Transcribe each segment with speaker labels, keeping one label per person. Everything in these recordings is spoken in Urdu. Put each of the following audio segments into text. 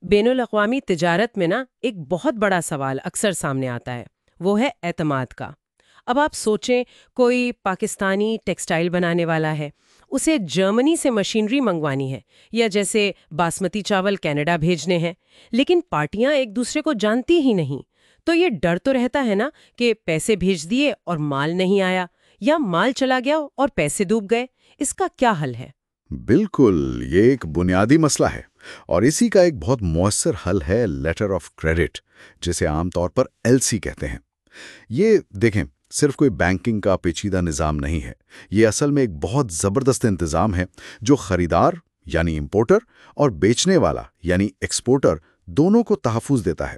Speaker 1: بین الاقوامی تجارت میں نا ایک بہت بڑا سوال اکثر سامنے آتا ہے، وہ ہے اعتماد کا۔ اب آپ سوچیں، کوئی پاکستانی ٹیکسٹائل بنانے والا ہے، اسے جرمنی سے مشینری منگوانی ہے، یا جیسے باسمتی چاول کینیڈا بھیجنے ہیں، لیکن پارٹیاں ایک دوسرے کو جانتی ہی نہیں۔ تو یہ ڈر تو رہتا ہے نا کہ پیسے بھیج دیے اور مال نہیں آیا، یا مال چلا گیا اور پیسے ڈوب گئے۔ اس کا کیا حل ہے؟
Speaker 2: بالکل، یہ ایک بنیادی مسئلہ ہے، اور اسی کا ایک بہت مؤثر حل ہے لیٹر آف کریڈٹ، جسے عام طور پر LC کہتے ہیں۔ یہ دیکھیں، صرف کوئی بینکنگ کا پیچیدہ نظام نہیں ہے، یہ اصل میں ایک بہت زبردست انتظام ہے جو خریدار یعنی امپورٹر اور بیچنے والا یعنی ایکسپورٹر دونوں کو تحفظ دیتا ہے۔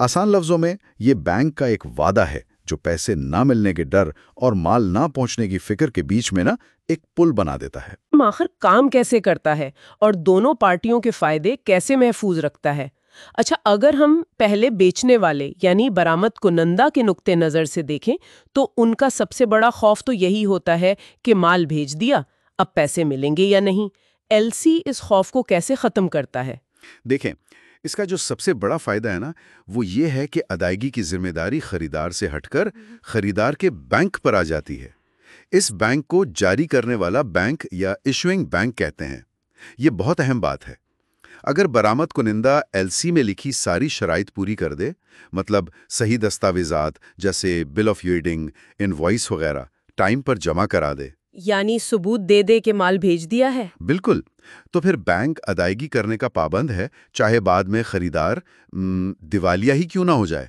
Speaker 2: آسان لفظوں میں یہ بینک کا ایک وعدہ ہے جو پیسے نہ ملنے کے ڈر اور مال نہ پہنچنے کی فکر کے بیچ میں ایک پل بنا دیتا ہے۔
Speaker 1: آخر کام کیسے کرتا ہے اور دونوں پارٹیوں کے فائدے کیسے محفوظ رکھتا ہے؟ اچھا، اگر ہم پہلے بیچنے والے یعنی برآمد کنندہ کے نقطہ نظر سے دیکھیں تو ان کا سب سے بڑا خوف تو یہی ہوتا ہے کہ مال بھیج دیا، اب پیسے ملیں گے یا نہیں۔ LC اس خوف کو کیسے ختم کرتا ہے؟
Speaker 2: دیکھیں، اس کا جو سب سے بڑا فائدہ ہے وہ یہ ہے کہ ادائیگی کی ذمہ داری خریدار سے ہٹ کر خریدار کے بینک پر آ جاتی ہے۔ اس بینک کو جاری کرنے والا بینک یا ایشوئنگ بینک کہتے ہیں۔ یہ بہت اہم بات ہے۔ اگر برآمد کنندہ LC میں لکھی ساری شرائط پوری کر دے، مطلب صحیح دستاویزات جیسے بل آف ییلڈنگ، انوائس وغیرہ ٹائم پر جمع کرا دے،
Speaker 1: یعنی ثبوت دے دے کہ مال بھیج دیا ہے،
Speaker 2: بالکل، تو پھر بینک ادائیگی کرنے کا پابند ہے، چاہے بعد میں خریدار دیوالیہ ہی کیوں نہ ہو جائے۔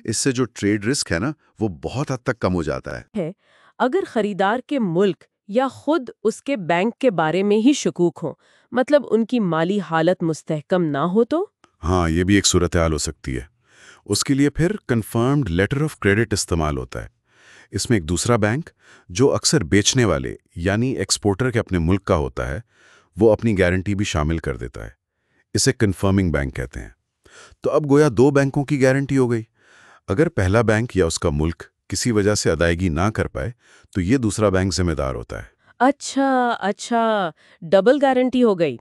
Speaker 2: اس سے جو ٹریڈ رسک ہے وہ بہت حد تک کم ہو جاتا ہے۔
Speaker 1: اگر خریدار کے ملک یا خود اس کے بینک کے بارے میں ہی شکوک ہوں، مطلب ان کی مالی حالت مستحکم نہ ہو تو؟
Speaker 2: ہاں، یہ بھی ایک صورتحال ہو سکتی ہے۔ اس کے لیے پھر کنفرمڈ لیٹر آف کریڈٹ استعمال ہوتا ہے۔ اس میں ایک دوسرا بینک جو اکثر بیچنے والے یعنی ایکسپورٹر کے اپنے ملک کا ہوتا ہے، وہ اپنی گارنٹی بھی شامل کر دیتا ہے۔ اسے کنفرمنگ بینک کہتے ہیں۔ تو اب گویا دو بینکوں کی گارنٹی ہو گئی۔ اگر پہلا بینک یا اس کا ملک کسی وجہ سے ادائیگی نہ کر پائے تو یہ دوسرا بینک ذمہ دار ہوتا ہے۔
Speaker 1: اچھا، ڈبل گارنٹی ہو گئی۔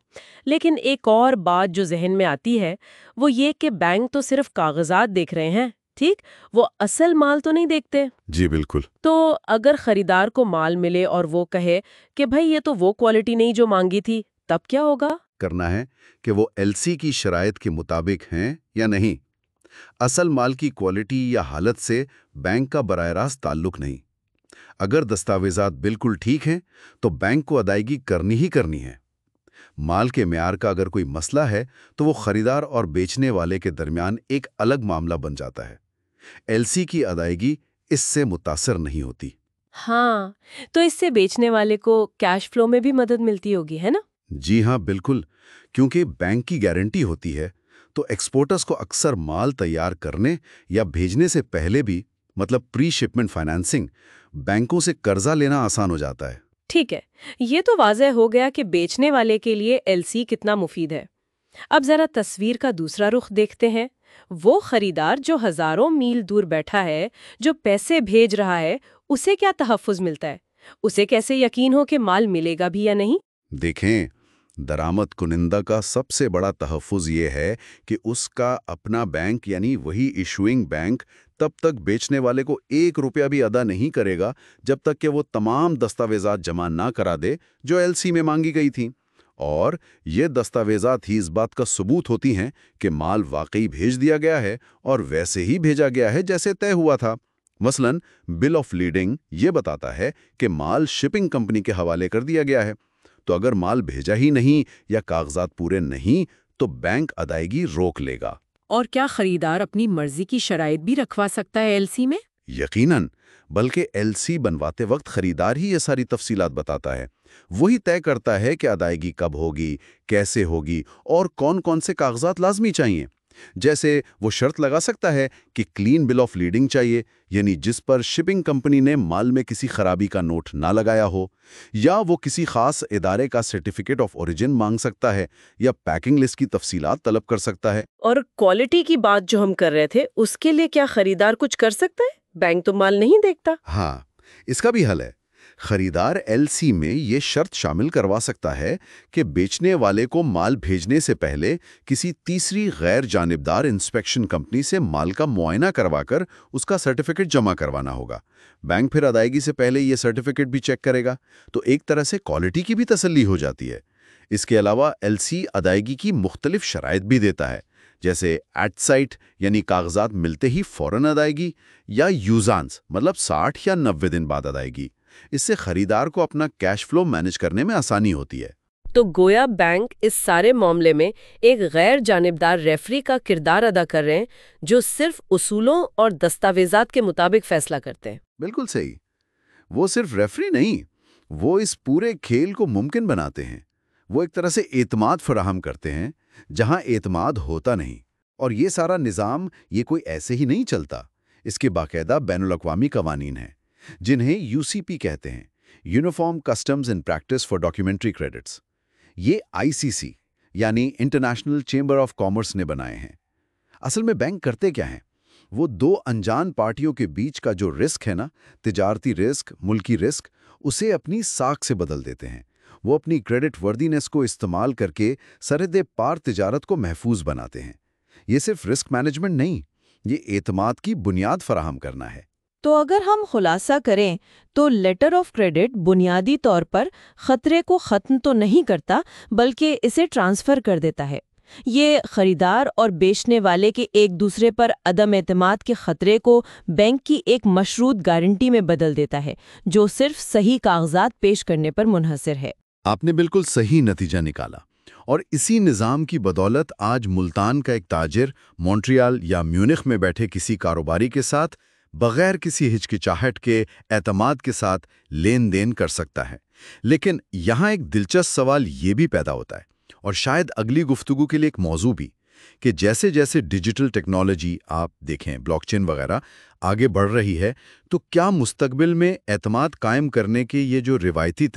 Speaker 1: لیکن ایک اور بات جو ذہن میں آتی ہے وہ یہ کہ بینک تو صرف کاغذات دیکھ رہے ہیں، ٹھیک، وہ اصل مال تو نہیں دیکھتے۔
Speaker 2: جی بالکل۔
Speaker 1: تو اگر خریدار کو مال ملے اور وہ کہے کہ بھائی یہ تو وہ کوالٹی نہیں جو مانگی تھی، تب کیا ہوگا؟
Speaker 2: کرنا ہے کہ وہ LC کی شرائط کے مطابق ہیں یا نہیں۔ اصل مال کی کوالٹی یا حالت سے بینک کا براہ راست تعلق نہیں۔ اگر دستاویزات بالکل ٹھیک ہیں تو بینک کو ادائیگی کرنی ہی کرنی ہے۔ مال کے معیار کا اگر کوئی مسئلہ ہے تو وہ خریدار اور بیچنے والے کے درمیان ایک الگ معاملہ بن جاتا ہے۔ LC کی ادائیگی اس سے متاثر نہیں ہوتی۔
Speaker 1: ہاں، تو اس سے بیچنے والے کو کیش فلو میں بھی مدد ملتی ہوگی، ہے نا؟
Speaker 2: جی ہاں، بالکل، کیونکہ بینک کی گارنٹی ہوتی ہے تو ایکسپورٹرز کو اکثر مال تیار کرنے یا بھیجنے سے پہلے بھی، مطلب پری شپمنٹ فائنانسنگ، بینکوں سے قرضہ لینا آسان ہو جاتا ہے۔
Speaker 1: ٹھیک ہے، یہ تو واضح ہو گیا کہ بیچنے والے کے لیے LC کتنا مفید ہے۔ اب ذرا تصویر کا دوسرا رخ دیکھتے ہیں۔ وہ خریدار جو ہزاروں میل دور بیٹھا ہے، جو پیسے بھیج رہا ہے، اسے کیا تحفظ ملتا ہے؟ اسے کیسے یقین ہو کہ مال ملے گا بھی یا نہیں؟
Speaker 2: دیکھیں، درآمد کنندہ کا سب سے بڑا تحفظ یہ ہے کہ اس کا اپنا بینک یعنی وہی ایشوئنگ بینک تب تک بیچنے والے کو 1 روپیہ بھی ادا نہیں کرے گا جب تک کہ وہ تمام دستاویزات جمع نہ کرا دے جو LC میں مانگی گئی تھیں، اور یہ دستاویزات ہی اس بات کا ثبوت ہوتی ہیں کہ مال واقعی بھیج دیا گیا ہے اور ویسے ہی بھیجا گیا ہے جیسے طے ہوا تھا۔ مثلاً بل آف لیڈنگ یہ بتاتا ہے کہ مال شپنگ کمپنی کے حوالے کر دیا گیا ہے۔ تو اگر مال بھیجا ہی نہیں یا کاغذات پورے نہیں تو بینک ادائیگی روک لے گا۔
Speaker 1: اور کیا خریدار اپنی مرضی کی شرائط بھی رکھوا سکتا ہے LC میں؟
Speaker 2: یقیناً، بلکہ LC بنواتے وقت خریدار ہی یہ ساری تفصیلات بتاتا ہے۔ وہی طے کرتا ہے کہ ادائیگی کب ہوگی، کیسے ہوگی اور کون کون سے کاغذات لازمی چاہیے۔ جیسے وہ شرط لگا سکتا ہے کہ کلین بل آف لیڈنگ چاہیے، یعنی جس پر شپنگ کمپنی نے مال میں کسی خرابی کا نوٹ نہ لگایا ہو، یا وہ کسی خاص ادارے کا سرٹیفکیٹ آف اوریجن مانگ سکتا ہے، یا پیکنگ لسٹ کی تفصیلات طلب کر سکتا ہے۔
Speaker 1: اور کوالٹی کی بات جو ہم کر رہے تھے، اس کے لیے کیا خریدار کچھ کر سکتا ہے؟ بینک تو مال نہیں دیکھتا۔
Speaker 2: ہاں، اس کا بھی حل ہے۔ خریدار LC میں یہ شرط شامل کروا سکتا ہے کہ بیچنے والے کو مال بھیجنے سے پہلے کسی تیسری غیر جانبدار انسپیکشن کمپنی سے مال کا معائنہ کروا کر اس کا سرٹیفکیٹ جمع کروانا ہوگا۔ بینک پھر ادائیگی سے پہلے یہ سرٹیفکیٹ بھی چیک کرے گا، تو ایک طرح سے کوالٹی کی بھی تسلی ہو جاتی ہے۔ اس کے علاوہ LC ادائیگی کی مختلف شرائط بھی دیتا ہے، جیسے ایٹ سائٹ یعنی کاغذات ملتے ہی فوراً ادائیگی، یا یوزانس مطلب 60 یا 90 دن بعد ادائیگی۔ اس سے خریدار کو اپنا کیش فلو مینج کرنے میں آسانی ہوتی ہے۔
Speaker 3: تو گویا بینک اس سارے معاملے میں ایک غیر جانبدار ریفری کا کردار ادا کر رہے ہیں، جو صرف اصولوں اور دستاویزات کے مطابق فیصلہ کرتے ہیں۔
Speaker 2: بالکل صحیح۔ وہ صرف ریفری نہیں، وہ اس پورے کھیل کو ممکن بناتے ہیں۔ وہ ایک طرح سے اعتماد فراہم کرتے ہیں جہاں اعتماد ہوتا نہیں۔ اور یہ سارا نظام یہ کوئی ایسے ہی نہیں چلتا، اس کے باقاعدہ بین الاقوامی قوانین ہیں، جنہیں UCP کہتے ہیں، uniform customs and practice for documentary credits. یہ ICC یعنی انٹرنیشنل چیمبر آف کامرس نے بنائے ہیں۔ اصل میں بینک کرتے کیا ہیں؟ وہ دو انجان پارٹیوں کے بیچ کا جو رسک ہے نا، تجارتی رسک، ملکی رسک، اسے اپنی ساکھ سے بدل دیتے ہیں۔ وہ اپنی کریڈٹ وردینس کو استعمال کر کے سرحد پار تجارت کو محفوظ بناتے ہیں۔ یہ صرف رسک مینجمنٹ نہیں، یہ اعتماد کی بنیاد فراہم کرنا ہے۔
Speaker 4: تو اگر ہم خلاصہ کریں تو لیٹر آف کریڈٹ بنیادی طور پر خطرے کو ختم تو نہیں کرتا، بلکہ اسے ٹرانسفر کر دیتا ہے۔ یہ خریدار اور بیچنے والے کے ایک دوسرے پر عدم اعتماد کے خطرے کو بینک کی ایک مشروط گارنٹی میں بدل دیتا ہے، جو صرف صحیح کاغذات پیش کرنے پر منحصر ہے۔
Speaker 2: آپ نے بالکل صحیح نتیجہ نکالا، اور اسی نظام کی بدولت آج ملتان کا ایک تاجر مونٹریال یا میونخ میں بیٹھے کسی کاروباری کے ساتھ بغیر کسی ہچکچاہٹ کے اعتماد کے ساتھ لین دین کر سکتا ہے۔ لیکن یہاں ایک دلچسپ سوال یہ بھی پیدا ہوتا ہے، اور شاید اگلی گفتگو کے لیے ایک موضوع بھی، کہ جیسے جیسے ڈیجیٹل ٹیکنالوجی آپ دیکھیں بلاک چین وغیرہ آگے بڑھ رہی ہے، تو کیا مستقبل میں اعتماد قائم کرنے کے یہ جو روایتی